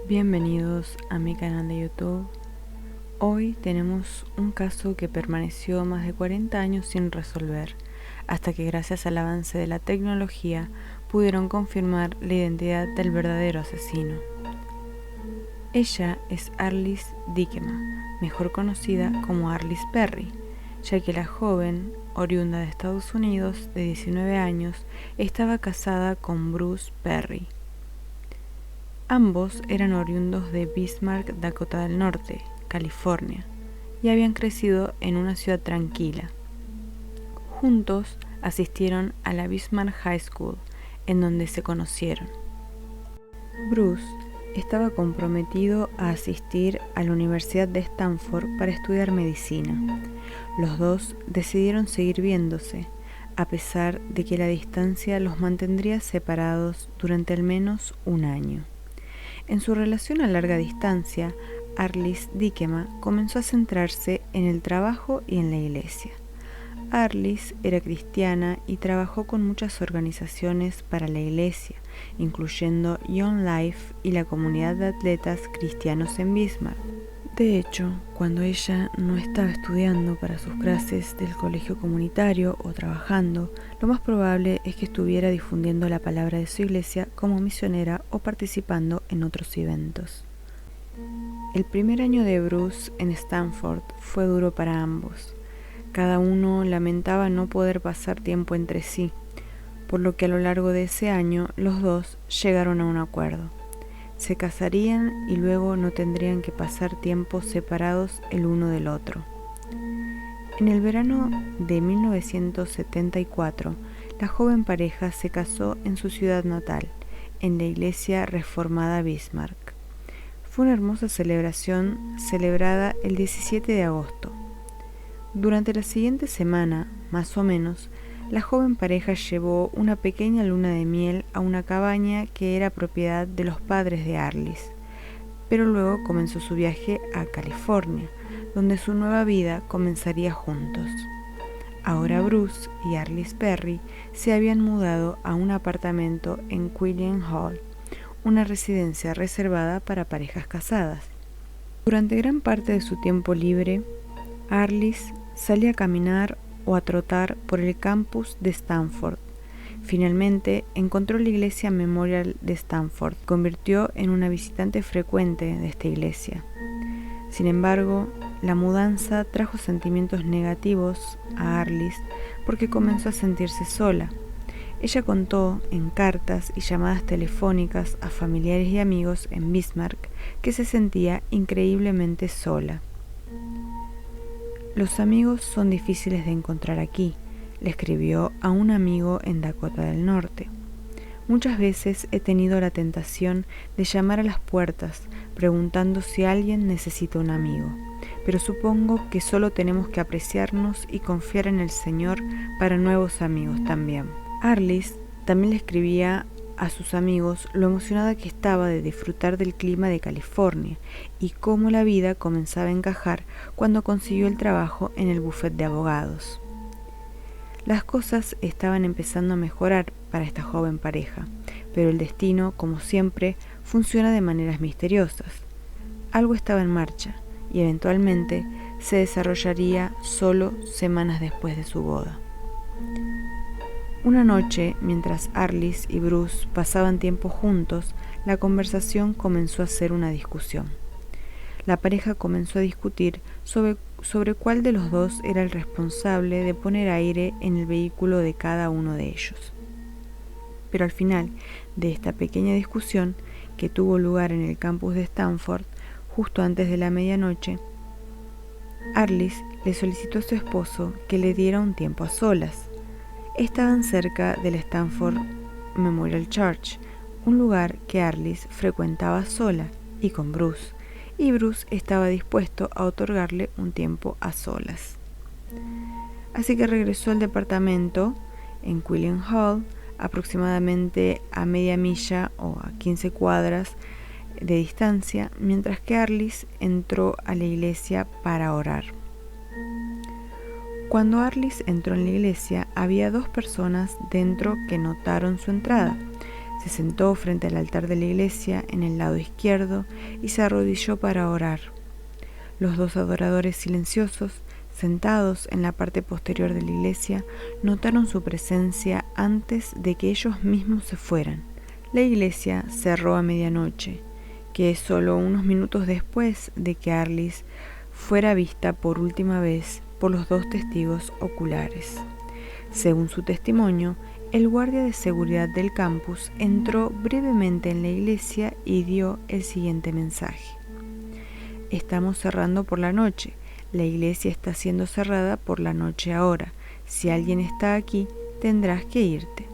Bienvenidos a mi canal de YouTube. Hoy tenemos un caso que permaneció más de 40 años sin resolver, hasta que gracias al avance de la tecnología pudieron confirmar la identidad del verdadero asesino. Ella es Arliss Dykema, mejor conocida como Arliss Perry, ya que la joven, oriunda de Estados Unidos de 19 años, estaba casada con Bruce Perry. Ambos eran oriundos de Bismarck, Dakota del Norte, California, y habían crecido en una ciudad tranquila. Juntos asistieron a la Bismarck High School, en donde se conocieron. Bruce estaba comprometido a asistir a la Universidad de Stanford para estudiar medicina. Los dos decidieron seguir viéndose, a pesar de que la distancia los mantendría separados durante al menos un año. En su relación a larga distancia, Arliss Dykema comenzó a centrarse en el trabajo y en la iglesia. Arliss era cristiana y trabajó con muchas organizaciones para la iglesia, incluyendo Young Life y la comunidad de atletas cristianos en Bismarck. De hecho, cuando ella no estaba estudiando para sus clases del colegio comunitario o trabajando, lo más probable es que estuviera difundiendo la palabra de su iglesia como misionera o participando en otros eventos. El primer año de Bruce en Stanford fue duro para ambos. Cada uno lamentaba no poder pasar tiempo entre sí, por lo que a lo largo de ese año los dos llegaron a un acuerdo. Se casarían y luego no tendrían que pasar tiempo separados el uno del otro. En el verano de 1974, la joven pareja se casó en su ciudad natal, en la iglesia reformada Bismarck. Fue una hermosa celebración celebrada el 17 de agosto. Durante la siguiente semana, más o menos, la joven pareja llevó una pequeña luna de miel a una cabaña que era propiedad de los padres de Arliss, pero luego comenzó su viaje a California, donde su nueva vida comenzaría juntos. Ahora Bruce y Arliss Perry se habían mudado a un apartamento en Quillian Hall, una residencia reservada para parejas casadas. Durante gran parte de su tiempo libre, Arliss salía a caminar o a trotar por el campus de Stanford. Finalmente encontró la iglesia Memorial de Stanford, se convirtió en una visitante frecuente de esta iglesia. Sin embargo, la mudanza trajo sentimientos negativos a Arliss porque comenzó a sentirse sola. Ella contó en cartas y llamadas telefónicas a familiares y amigos en Bismarck que se sentía increíblemente sola. Los amigos son difíciles de encontrar aquí, le escribió a un amigo en Dakota del Norte. Muchas veces he tenido la tentación de llamar a las puertas preguntando si alguien necesita un amigo, pero supongo que solo tenemos que apreciarnos y confiar en el Señor para nuevos amigos también. Arliss también le escribía a sus amigos lo emocionada que estaba de disfrutar del clima de California y cómo la vida comenzaba a encajar cuando consiguió el trabajo en el bufete de abogados. Las cosas estaban empezando a mejorar para esta joven pareja, pero el destino, como siempre, funciona de maneras misteriosas. Algo estaba en marcha y eventualmente se desarrollaría solo semanas después de su boda. Una noche, mientras Arliss y Bruce pasaban tiempo juntos, la conversación comenzó a ser una discusión. La pareja comenzó a discutir sobre cuál de los dos era el responsable de poner aire en el vehículo de cada uno de ellos. Pero al final de esta pequeña discusión, que tuvo lugar en el campus de Stanford, justo antes de la medianoche, Arliss le solicitó a su esposo que le diera un tiempo a solas. Estaban cerca del Stanford Memorial Church, un lugar que Arliss frecuentaba sola y con Bruce, y Bruce estaba dispuesto a otorgarle un tiempo a solas. Así que regresó al departamento en Quillian Hall, aproximadamente a media milla o a 15 cuadras de distancia, mientras que Arliss entró a la iglesia para orar. Cuando Arliss entró en la iglesia, había dos personas dentro que notaron su entrada. Se sentó frente al altar de la iglesia en el lado izquierdo y se arrodilló para orar. Los dos adoradores silenciosos, sentados en la parte posterior de la iglesia, notaron su presencia antes de que ellos mismos se fueran. La iglesia cerró a medianoche, que es solo unos minutos después de que Arliss fuera vista por última vez por los dos testigos oculares. Según su testimonio, el guardia de seguridad del campus entró brevemente en la iglesia y dio el siguiente mensaje: estamos cerrando por la noche. La iglesia está siendo cerrada por la noche ahora. Si alguien está aquí, tendrás que irte.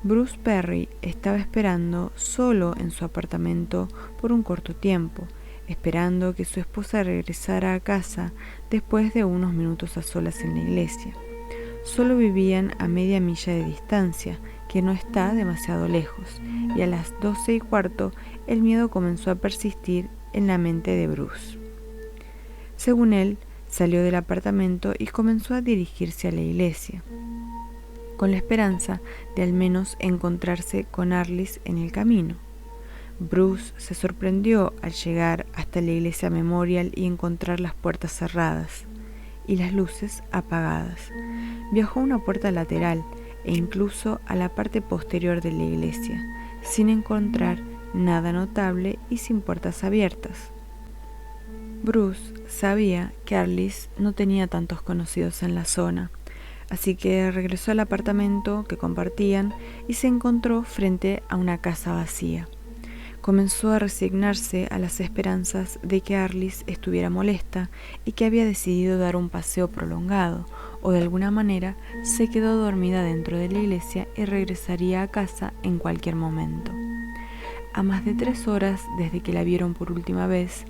Bruce Perry estaba esperando solo en su apartamento por un corto tiempo, esperando que su esposa regresara a casa después de unos minutos a solas en la iglesia. Solo vivían a media milla de distancia, que no está demasiado lejos, y a las 12:15 el miedo comenzó a persistir en la mente de Bruce. Según él, salió del apartamento y comenzó a dirigirse a la iglesia, con la esperanza de al menos encontrarse con Arliss en el camino. Bruce se sorprendió al llegar hasta la iglesia Memorial y encontrar las puertas cerradas y las luces apagadas. Viajó a una puerta lateral e incluso a la parte posterior de la iglesia, sin encontrar nada notable y sin puertas abiertas. Bruce sabía que Arliss no tenía tantos conocidos en la zona, así que regresó al apartamento que compartían y se encontró frente a una casa vacía. Comenzó a resignarse a las esperanzas de que Arliss estuviera molesta y que había decidido dar un paseo prolongado, o de alguna manera se quedó dormida dentro de la iglesia y regresaría a casa en cualquier momento. A más de 3 horas desde que la vieron por última vez,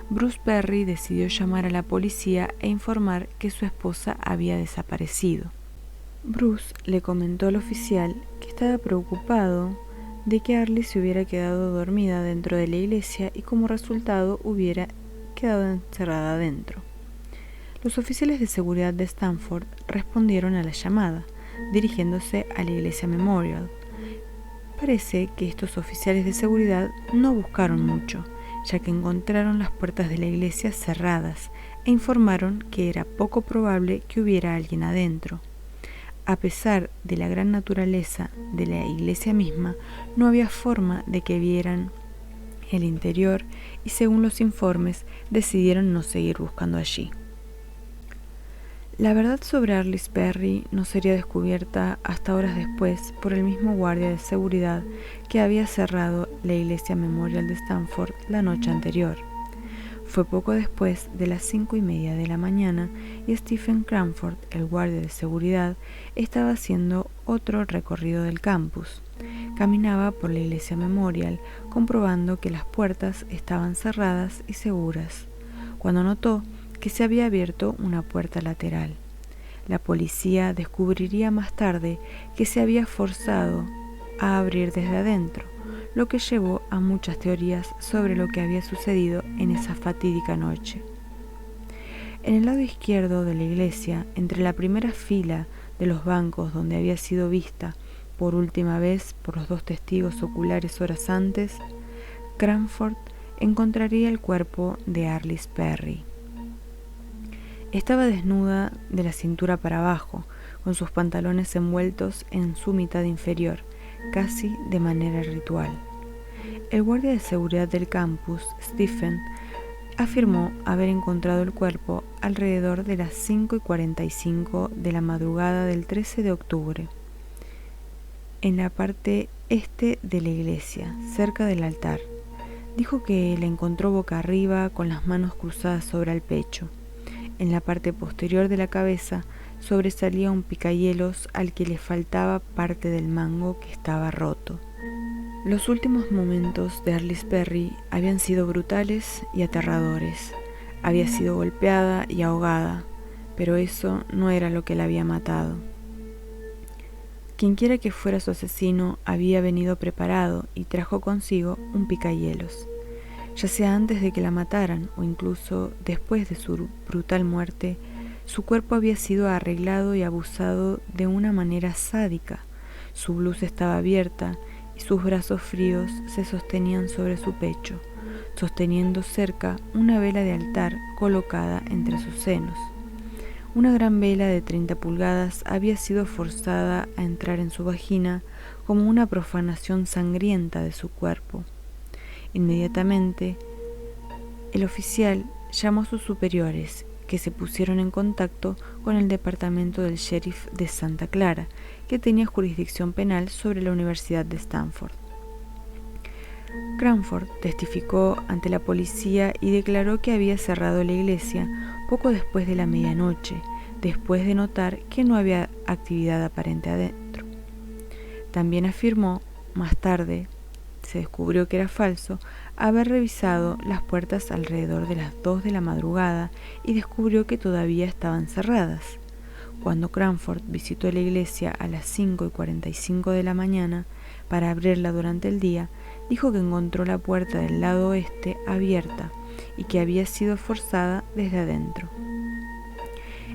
Bruce Perry decidió llamar a la policía e informar que su esposa había desaparecido. Bruce le comentó al oficial que estaba preocupado de que Arliss se hubiera quedado dormida dentro de la iglesia y como resultado hubiera quedado encerrada dentro. Los oficiales de seguridad de Stanford respondieron a la llamada, dirigiéndose a la iglesia Memorial. Parece que estos oficiales de seguridad no buscaron mucho, ya que encontraron las puertas de la iglesia cerradas e informaron que era poco probable que hubiera alguien adentro. A pesar de la gran naturaleza de la iglesia misma, no había forma de que vieran el interior y según los informes decidieron no seguir buscando allí. La verdad sobre Arliss Perry no sería descubierta hasta horas después por el mismo guardia de seguridad que había cerrado la iglesia Memorial de Stanford la noche anterior. Fue poco después de las 5:30 de la mañana y Stephen Cranford, el guardia de seguridad, estaba haciendo otro recorrido del campus. Caminaba por la iglesia Memorial comprobando que las puertas estaban cerradas y seguras, cuando notó que se había abierto una puerta lateral. La policía descubriría más tarde que se había forzado a abrir desde adentro, lo que llevó a muchas teorías sobre lo que había sucedido en esa fatídica noche. En el lado izquierdo de la iglesia, entre la primera fila de los bancos donde había sido vista por última vez por los dos testigos oculares horas antes, Cranford encontraría el cuerpo de Arliss Perry. Estaba desnuda de la cintura para abajo, con sus pantalones envueltos en su mitad inferior, casi de manera ritual. El guardia de seguridad del campus, Stephen, afirmó haber encontrado el cuerpo alrededor de las 5:45 de la madrugada del 13 de octubre, en la parte este de la iglesia, cerca del altar. Dijo que la encontró boca arriba, con las manos cruzadas sobre el pecho. En la parte posterior de la cabeza sobresalía un picahielos al que le faltaba parte del mango que estaba roto. Los últimos momentos de Arliss Perry habían sido brutales y aterradores. Había sido golpeada y ahogada, pero eso no era lo que la había matado. Quienquiera que fuera su asesino había venido preparado y trajo consigo un picahielos. Ya sea antes de que la mataran o incluso después de su brutal muerte, su cuerpo había sido arreglado y abusado de una manera sádica. Su blusa estaba abierta y sus brazos fríos se sostenían sobre su pecho, sosteniendo cerca una vela de altar colocada entre sus senos. Una gran vela de 30 pulgadas había sido forzada a entrar en su vagina como una profanación sangrienta de su cuerpo. Inmediatamente, el oficial llamó a sus superiores, que se pusieron en contacto con el departamento del sheriff de Santa Clara, que tenía jurisdicción penal sobre la Universidad de Stanford. Cranford testificó ante la policía y declaró que había cerrado la iglesia poco después de la medianoche, después de notar que no había actividad aparente adentro. También afirmó, más tarde, se descubrió que era falso, haber revisado las puertas alrededor de las 2 de la madrugada y descubrió que todavía estaban cerradas. Cuando Cranford visitó la iglesia a las 5:45 de la mañana para abrirla durante el día, dijo que encontró la puerta del lado oeste abierta y que había sido forzada desde adentro.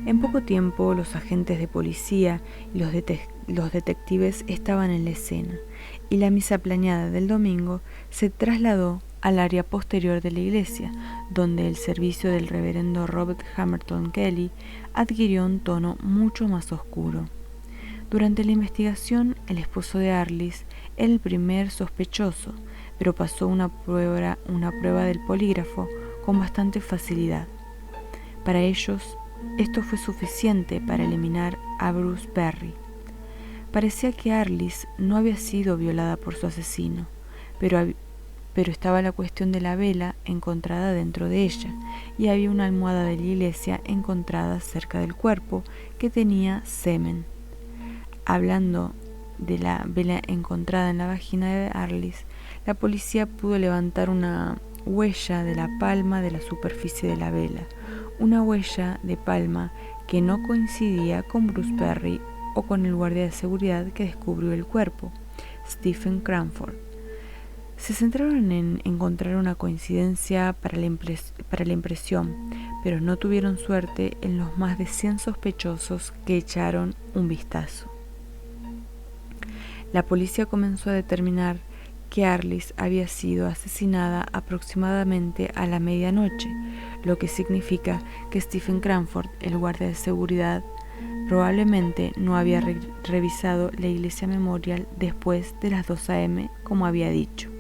En poco tiempo, los agentes de policía y los detectives estaban en la escena, y la misa planeada del domingo se trasladó al área posterior de la iglesia, donde el servicio del reverendo Robert Hamilton Kelly adquirió un tono mucho más oscuro. Durante la investigación, el esposo de Arliss era el primer sospechoso, pero pasó una prueba del polígrafo con bastante facilidad. Para ellos, esto fue suficiente para eliminar a Bruce Perry. Parecía que Arliss no había sido violada por su asesino, pero estaba la cuestión de la vela encontrada dentro de ella, y había una almohada de la iglesia encontrada cerca del cuerpo que tenía semen. Hablando de la vela encontrada en la vagina de Arliss, la policía pudo levantar una huella de la palma de la superficie de la vela, una huella de palma que no coincidía con Bruce Perry o con el guardia de seguridad que descubrió el cuerpo, Stephen Cranford. Se centraron en encontrar una coincidencia para la impresión, pero no tuvieron suerte en los más de 100 sospechosos que echaron un vistazo. La policía comenzó a determinar que Arliss había sido asesinada aproximadamente a la medianoche, lo que significa que Stephen Cranford, el guardia de seguridad, probablemente no había revisado la iglesia memorial después de las 2 a.m. como había dicho.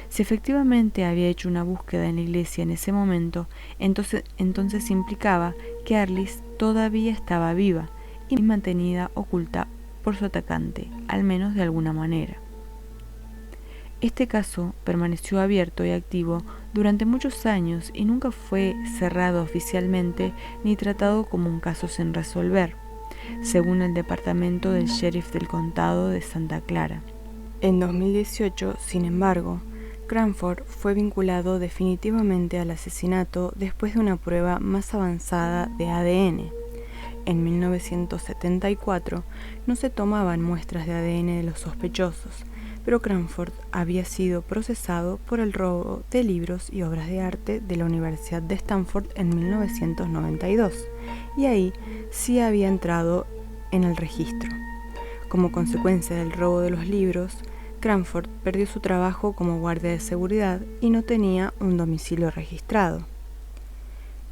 Si efectivamente había hecho una búsqueda en la iglesia en ese momento, entonces implicaba que Arliss todavía estaba viva y mantenida oculta por su atacante, al menos de alguna manera. Este caso permaneció abierto y activo durante muchos años y nunca fue cerrado oficialmente ni tratado como un caso sin resolver, según el departamento del sheriff del condado de Santa Clara. En 2018, sin embargo, Cranford fue vinculado definitivamente al asesinato después de una prueba más avanzada de ADN. En 1974 no se tomaban muestras de ADN de los sospechosos, pero Cranford había sido procesado por el robo de libros y obras de arte de la Universidad de Stanford en 1992, y ahí sí había entrado en el registro. Como consecuencia del robo de los libros, Cranford perdió su trabajo como guardia de seguridad y no tenía un domicilio registrado.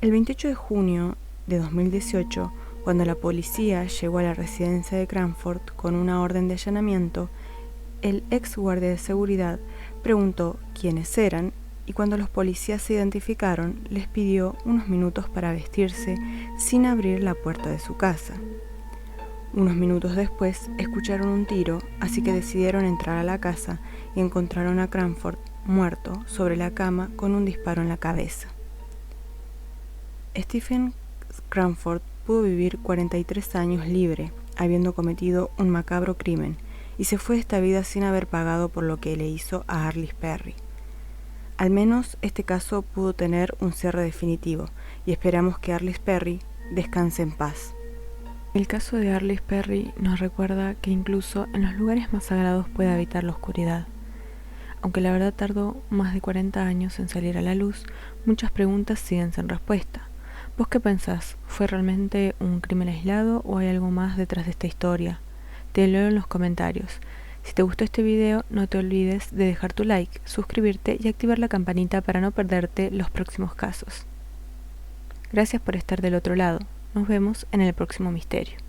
El 28 de junio de 2018, cuando la policía llegó a la residencia de Cranford con una orden de allanamiento, el ex guardia de seguridad preguntó quiénes eran y cuando los policías se identificaron, les pidió unos minutos para vestirse sin abrir la puerta de su casa. Unos minutos después escucharon un tiro, así que decidieron entrar a la casa y encontraron a Cranford muerto sobre la cama con un disparo en la cabeza. Stephen Cranford pudo vivir 43 años libre, habiendo cometido un macabro crimen, y se fue de esta vida sin haber pagado por lo que le hizo a Arliss Perry. Al menos este caso pudo tener un cierre definitivo, y esperamos que Arliss Perry descanse en paz. El caso de Arliss Perry nos recuerda que incluso en los lugares más sagrados puede habitar la oscuridad. Aunque la verdad tardó más de 40 años en salir a la luz, muchas preguntas siguen sin respuesta. ¿Vos qué pensás? ¿Fue realmente un crimen aislado o hay algo más detrás de esta historia? Te leo en los comentarios. Si te gustó este video, no te olvides de dejar tu like, suscribirte y activar la campanita para no perderte los próximos casos. Gracias por estar del otro lado. Nos vemos en el próximo misterio.